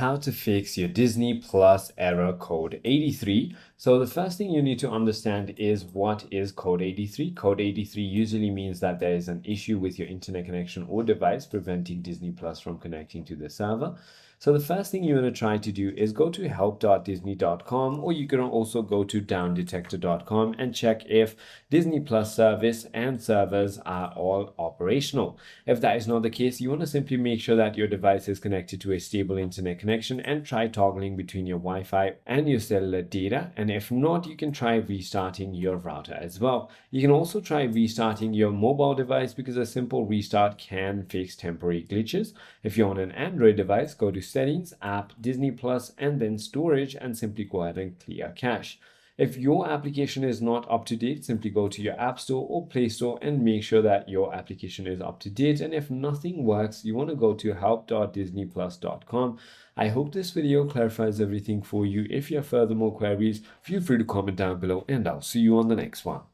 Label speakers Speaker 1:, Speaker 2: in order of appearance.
Speaker 1: how to fix your Disney Plus error code 83. So the first thing you need to understand is what is code 83. Code 83 usually means that there is an issue with your internet connection or device preventing Disney Plus from connecting to the server. So the first thing you want to try to do is go to help.disney.com, or you can also go to downdetector.com and check if Disney Plus service and servers are all operational. If that is not the case, you want to simply make sure that your device is connected to a stable internet connection and try toggling between your Wi-Fi and your cellular data. And if not, you can try restarting your router as well. You can also try restarting your mobile device because a simple restart can fix temporary glitches. If you're on an Android device, go to Settings, App, Disney Plus, and then Storage, and simply go ahead and clear cache. If your application is not up to date, simply go to your App Store or Play Store and make sure that your application is up to date. And if nothing works, you want to go to help.disneyplus.com. I hope this video clarifies everything for you. If you have further more queries, feel free to comment down below, and I'll see you on the next one.